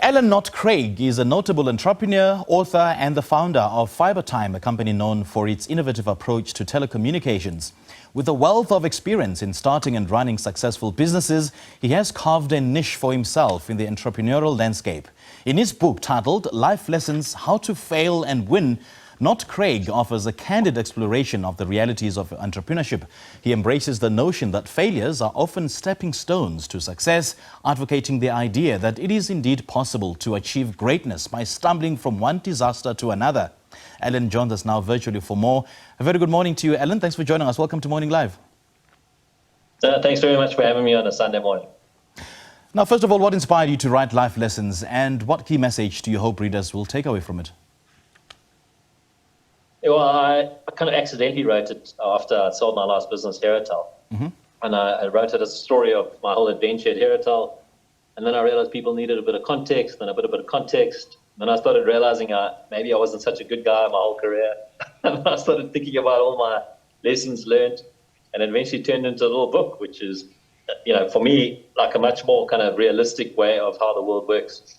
Alan Knott-Craig is a notable entrepreneur, author and the founder of Fibertime, a company known for its innovative approach to telecommunications. With a wealth of experience in starting and running successful businesses, he has carved a niche for himself in the entrepreneurial landscape. In his book titled Life Lessons, How to Fail and Win, Knott-Craig offers a candid exploration of the realities of entrepreneurship. He embraces the notion that failures are often stepping stones to success, advocating the idea that it is indeed possible to achieve greatness by stumbling from one disaster to another. Alan joins us now virtually for more. A very good morning to you, Alan. Thanks for joining us. Welcome to Morning Live. Thanks very much for having me on a Sunday morning. Now, first of all, what inspired you to write Life Lessons, and what key message do you hope readers will take away from it? Well, I kind of accidentally wrote it after I sold my last business, Heratel. And I wrote it as a story of my whole adventure at Heratel. And then I realized people needed a bit of context, and a bit of context. Then I started realizing maybe I wasn't such a good guy my whole career. And I started thinking about all my lessons learned, and it eventually turned into a little book, which is, for me, like a much more kind of realistic way of how the world works.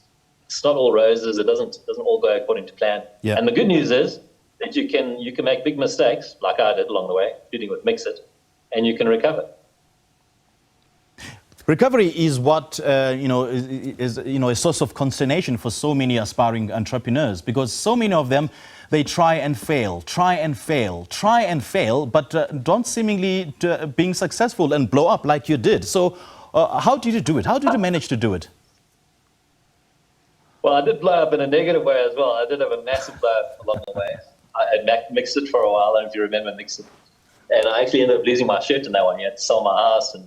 It's not all roses. It doesn't all go according to plan. Yeah. And the good news is that you can make big mistakes, like I did along the way, including with Mix-It, and you can recover. Recovery is what is a source of consternation for so many aspiring entrepreneurs, because so many of them, they try and fail, but don't seemingly being successful and blow up like you did. So how did you do it? How did you manage to do it? Well, I did blow up in a negative way as well. I did have a massive blow up along the way. I had Mix-It for a while. I don't know if you remember Mix-It. And I actually ended up losing my shirt in that one. You had to sell my house and,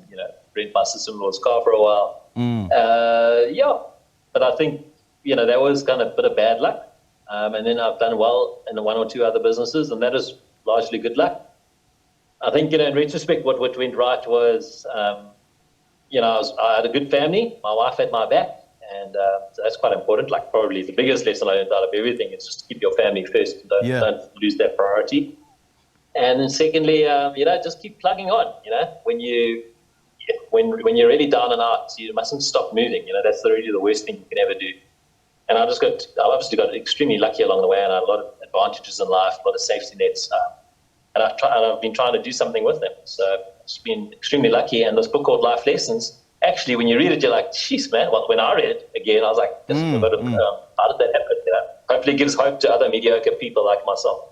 rent my sister-in-law's car for a while. But I think, that was kind of a bit of bad luck. And then I've done well in one or two other businesses, and that is largely good luck. I think, in retrospect, what went right was, I had a good family. My wife had my back. And so that's quite important. Like, probably the biggest lesson I learned out of everything is just keep your family first. Don't lose that priority. And then secondly, just keep plugging on. When you're really down and out, you mustn't stop moving. That's really the worst thing you can ever do. And I obviously got extremely lucky along the way, and I had a lot of advantages in life, a lot of safety nets. And I've been trying to do something with them. So it's been extremely lucky. And this book called Life Lessons, actually, when you read it, you're like, jeez, man. Well, when I read it again, I was like, how did that happen? Hopefully it gives hope to other mediocre people like myself.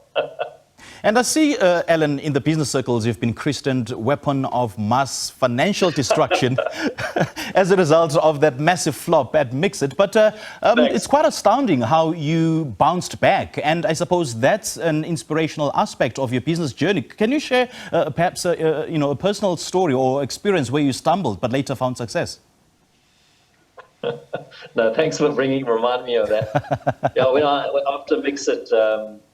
And I see, Alan, in the business circles, you've been christened weapon of mass financial destruction as a result of that massive flop at Mix-It. But it's quite astounding how you bounced back. And I suppose that's an inspirational aspect of your business journey. Can you share perhaps a personal story or experience where you stumbled but later found success? No, thanks for reminding me of that. After Mix-It,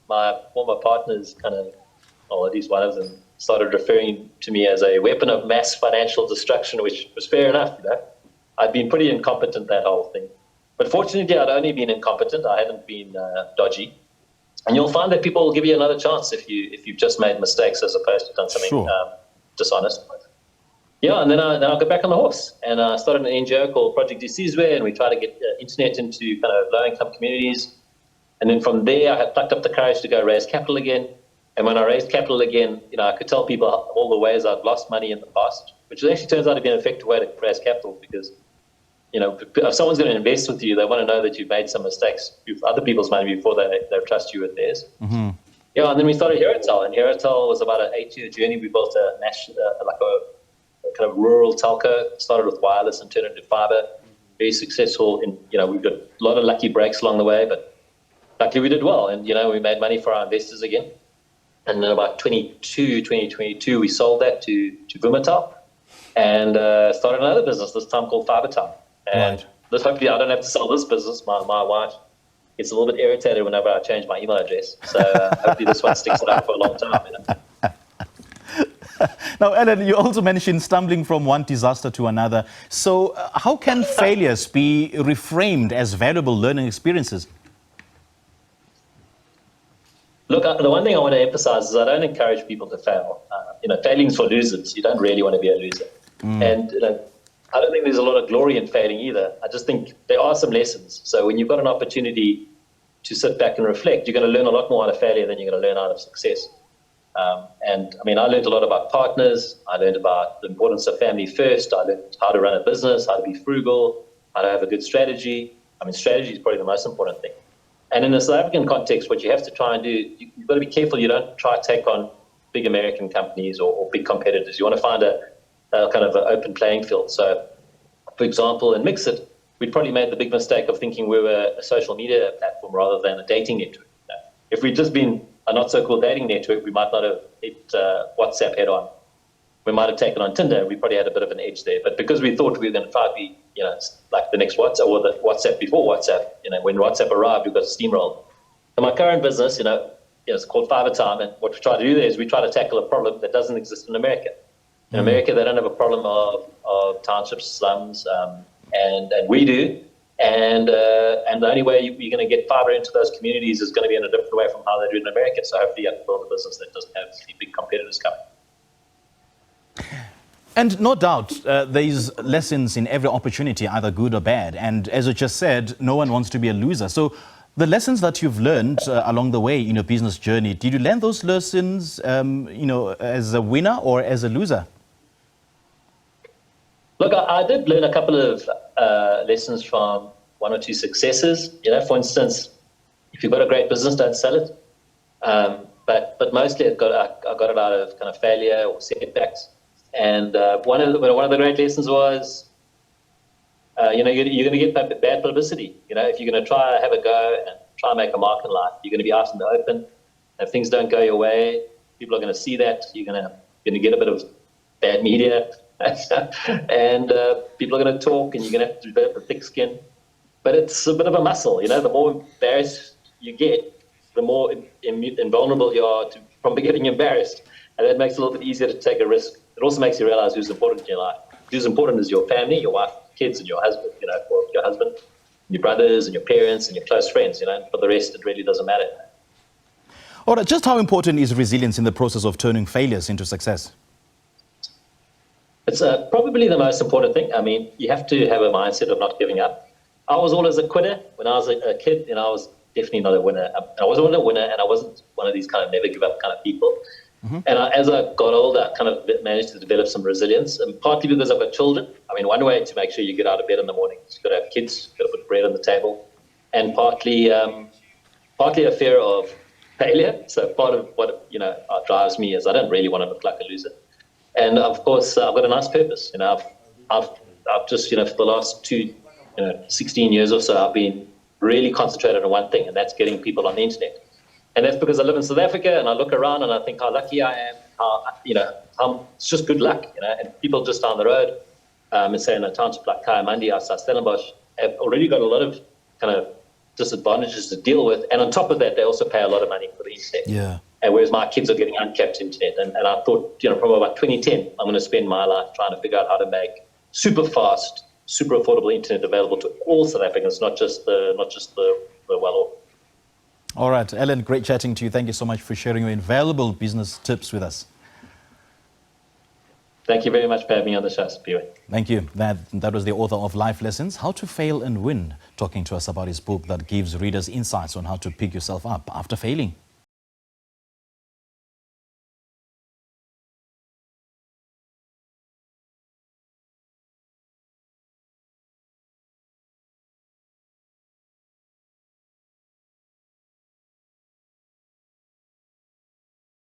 my former partners at least one of them, started referring to me as a weapon of mass financial destruction, which was fair enough. I'd been pretty incompetent that whole thing. But fortunately, I'd only been incompetent. I hadn't been dodgy. And you'll find that people will give you another chance if you've just made mistakes as opposed to done something dishonest. And then I got back on the horse, and I started an NGO called Project Isizwe, and we tried to get internet into kind of low-income communities. And then from there, I had plucked up the courage to go raise capital again. And when I raised capital again, I could tell people all the ways I'd lost money in the past, which actually turns out to be an effective way to raise capital, because, if someone's going to invest with you, they want to know that you've made some mistakes with other people's money before they trust you with theirs. And then we started Heratel, and Heratel was about an 8-year journey. We built a kind of rural telco, started with wireless and turned into fiber. Very successful. We've got a lot of lucky breaks along the way, but luckily we did well, and we made money for our investors again. And then about 2022, we sold that to Vumatel and started another business, this time called Fibertime. And hopefully I don't have to sell this business. My wife gets a little bit irritated whenever I change my email address. So hopefully this one sticks it out for a long time. Now, Alan, you also mentioned stumbling from one disaster to another. So how can failures be reframed as valuable learning experiences? Look, the one thing I want to emphasize is I don't encourage people to fail. Failing's for losers. You don't really want to be a loser. And I don't think there's a lot of glory in failing either. I just think there are some lessons. So when you've got an opportunity to sit back and reflect, you're going to learn a lot more out of failure than you're going to learn out of success. And I mean, I learned a lot about partners. I learned about the importance of family first. I learned how to run a business, how to be frugal, how to have a good strategy. I mean, strategy is probably the most important thing. And in the South African context, what you have to try and do, you've got to be careful you don't try to take on big American companies or big competitors. You want to find a kind of an open playing field. So, for example, in Mixit, we'd probably made the big mistake of thinking we were a social media platform rather than a dating network. If we'd just been a not-so-cool dating network, we might not have hit WhatsApp head-on. We might have taken on Tinder. We probably had a bit of an edge there. But because we thought we were going to try to be, like the next WhatsApp or the WhatsApp before WhatsApp, when WhatsApp arrived, we got steamrolled. In my current business, it's called Fibertime, and what we try to do there is we try to tackle a problem that doesn't exist in America. In America, they don't have a problem of townships, slums, and we do. And the only way you're going to get fiber into those communities is going to be in a different way from how they do it in America. So hopefully you have to build a business that doesn't have the big competitors coming. And no doubt, there's lessons in every opportunity, either good or bad. And as you just said, no one wants to be a loser. So the lessons that you've learned along the way in your business journey, did you learn those lessons, as a winner or as a loser? Look, I did learn a couple of lessons from one or two successes. For instance, if you've got a great business, don't sell it. But mostly I got it out of kind of failure or setbacks. And one of the great lessons was, you're going to get bad publicity. If you're going to try have a go and try and make a mark in life, you're going to be out in the open. If things don't go your way, people are going to see that. You're going to get a bit of bad media. And people are going to talk, and you're going to have to develop a thick skin. But it's a bit of a muscle, The more embarrassed you get, the more invulnerable you are from getting embarrassed, and that makes it a little bit easier to take a risk. It also makes you realize who's important in your life. Who's important is your family, your wife, kids, and your husband. Or your husband, your brothers, and your parents, and your close friends. For the rest, it really doesn't matter. All right, just how important is resilience in the process of turning failures into success? It's probably the most important thing. I mean, you have to have a mindset of not giving up. I was always a quitter when I was a kid, and I was definitely not a winner. I wasn't a winner, and I wasn't one of these kind of never give up kind of people. Mm-hmm. And as I got older, I kind of managed to develop some resilience, and partly because I've got children. I mean, one way to make sure you get out of bed in the morning is you've got to have kids, you've got to put bread on the table, and partly a fear of failure. So part of what drives me is I don't really want to look like a loser. And of course, I've got a nice purpose. I've just, for the last 16 years or so, I've been really concentrated on one thing, and that's getting people on the internet. And that's because I live in South Africa, and I look around and I think how lucky I am. It's just good luck, And people just down the road, say in a township like Kayamandi outside Stellenbosch, have already got a lot of kind of disadvantages to deal with, and on top of that, they also pay a lot of money for the internet. Yeah. And whereas my kids are getting uncapped internet, and I thought, from about 2010, I'm going to spend my life trying to figure out how to make super fast, super affordable internet available to all South Africans, not just the well-off. All right, Ellen, great chatting to you. Thank you so much for sharing your invaluable business tips with us. Thank you very much for having me on the show, Spiwe. Thank you. That was the author of Life Lessons, How to Fail and Win, talking to us about his book that gives readers insights on how to pick yourself up after failing.